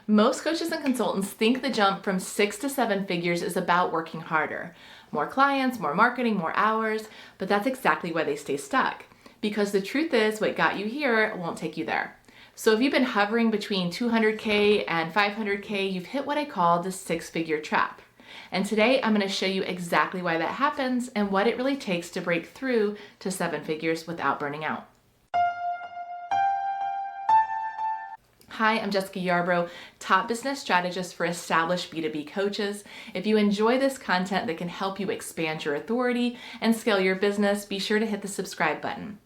Most coaches and consultants think the jump from 6 to 7 figures is about working harder. More clients, more marketing, more hours, but that's exactly why they stay stuck. Because the truth is, what got you here won't take you there. So if you've been hovering between 200K and 500K, you've hit what I call the 6-figure trap. And today I'm going to show you exactly why that happens and what it really takes to break through to 7 figures without burning out. Hi, I'm Jessica Yarbrough, top business strategist for established B2B coaches. If you enjoy this content that can help you expand your authority and scale your business, be sure to hit the subscribe button.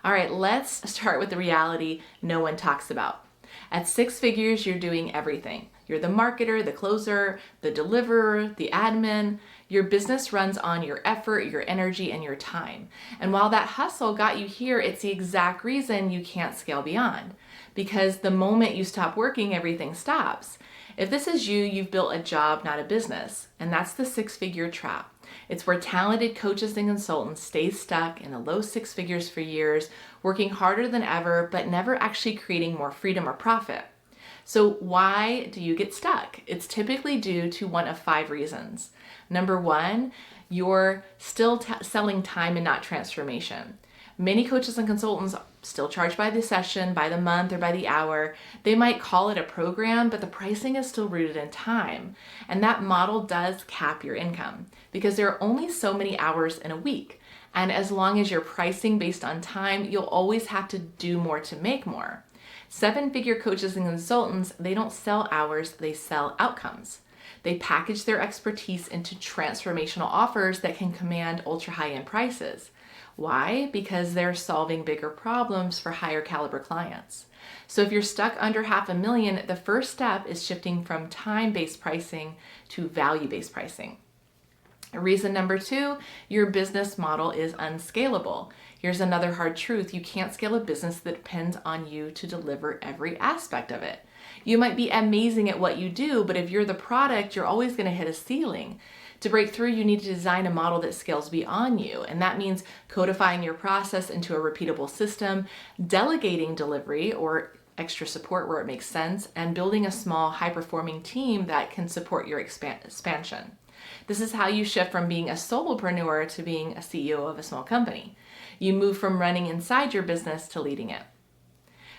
All right, let's start with the reality no one talks about. At 6 figures, you're doing everything. You're the marketer, the closer, the deliverer, the admin. Your business runs on your effort, your energy, and your time. And while that hustle got you here, it's the exact reason you can't scale beyond. Because the moment you stop working, everything stops. If this is you, you've built a job, not a business. And that's the 6-figure trap. It's where talented coaches and consultants stay stuck in the low 6 figures for years, working harder than ever, but never actually creating more freedom or profit. So why do you get stuck? It's typically due to one of 5 reasons. Number 1, you're still selling time and not transformation. Many coaches and consultants still charge by the session, by the month, or by the hour. They might call it a program, but the pricing is still rooted in time. And that model does cap your income because there are only so many hours in a week. And as long as you're pricing based on time, you'll always have to do more to make more. 7-figure coaches and consultants, they don't sell hours, they sell outcomes. They package their expertise into transformational offers that can command ultra high-end prices. Why? Because they're solving bigger problems for higher caliber clients. So if you're stuck under $500,000, the first step is shifting from time-based pricing to value-based pricing. Reason number 2, your business model is unscalable. Here's another hard truth. You can't scale a business that depends on you to deliver every aspect of it. You might be amazing at what you do, but if you're the product, you're always going to hit a ceiling. To break through, you need to design a model that scales beyond you. And that means codifying your process into a repeatable system, delegating delivery or extra support where it makes sense, and building a small, high-performing team that can support your expansion. This is how you shift from being a solopreneur to being a CEO of a small company. You move from running inside your business to leading it.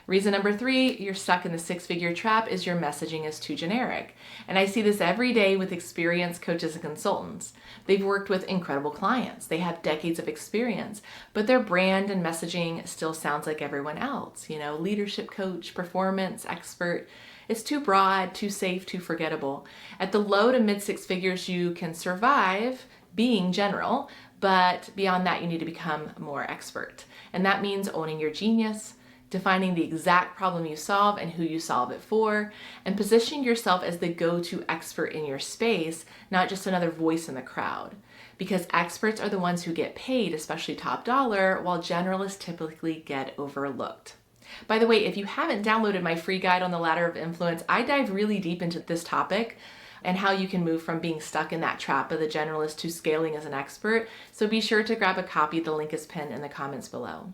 Reason number 3, you're stuck in the 6-figure trap is your messaging is too generic. And I see this every day with experienced coaches and consultants. They've worked with incredible clients. They have decades of experience, but their brand and messaging still sounds like everyone else. Leadership coach, performance expert. It's too broad, too safe, too forgettable. At the low to mid 6 figures, you can survive being general, but beyond that, you need to become more expert. And that means owning your genius, defining the exact problem you solve and who you solve it for, and positioning yourself as the go-to expert in your space, not just another voice in the crowd. Because experts are the ones who get paid, especially top dollar, while generalists typically get overlooked. By the way, if you haven't downloaded my free guide on the ladder of influence, I dive really deep into this topic and how you can move from being stuck in that trap of the generalist to scaling as an expert. So be sure to grab a copy. The link is pinned in the comments below.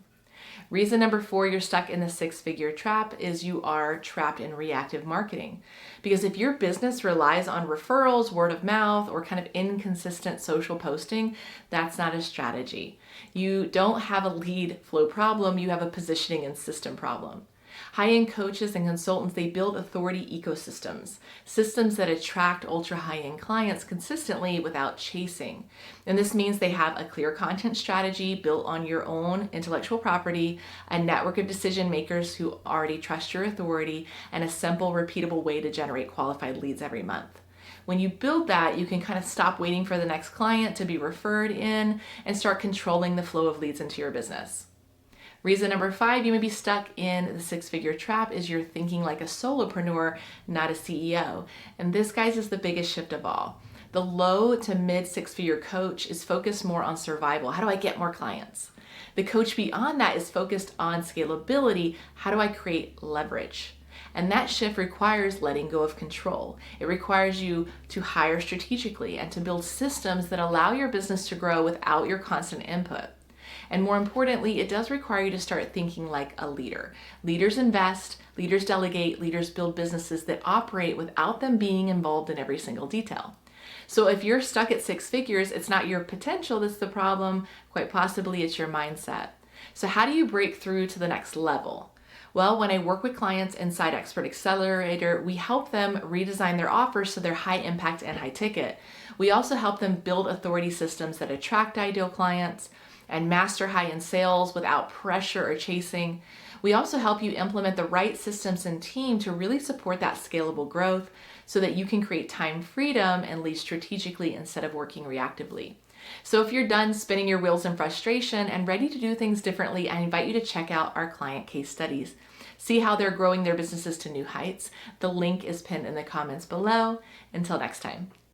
Reason number 4, you're stuck in the 6-figure trap is you are trapped in reactive marketing. Because if your business relies on referrals, word of mouth, or kind of inconsistent social posting, that's not a strategy. You don't have a lead flow problem, you have a positioning and system problem. High-end coaches and consultants, they build authority ecosystems, systems that attract ultra high-end clients consistently without chasing. And this means they have a clear content strategy built on your own intellectual property, a network of decision makers who already trust your authority, and a simple, repeatable way to generate qualified leads every month. When you build that, you can kind of stop waiting for the next client to be referred in and start controlling the flow of leads into your business. Reason number 5, you may be stuck in the 6-figure trap is you're thinking like a solopreneur, not a CEO. And this, guys, is the biggest shift of all. The low to mid 6-figure coach is focused more on survival. How do I get more clients? The coach beyond that is focused on scalability. How do I create leverage? And that shift requires letting go of control. It requires you to hire strategically and to build systems that allow your business to grow without your constant input. And more importantly, it does require you to start thinking like a leader. Leaders invest, leaders delegate, leaders build businesses that operate without them being involved in every single detail. So if you're stuck at 6 figures, it's not your potential that's the problem, quite possibly it's your mindset. So how do you break through to the next level? Well, when I work with clients inside Expert Accelerator, we help them redesign their offers so they're high impact and high ticket. We also help them build authority systems that attract ideal clients and master high-end sales without pressure or chasing. We also help you implement the right systems and team to really support that scalable growth so that you can create time freedom and lead strategically instead of working reactively. So if you're done spinning your wheels in frustration and ready to do things differently, I invite you to check out our client case studies. See how they're growing their businesses to new heights. The link is pinned in the comments below. Until next time.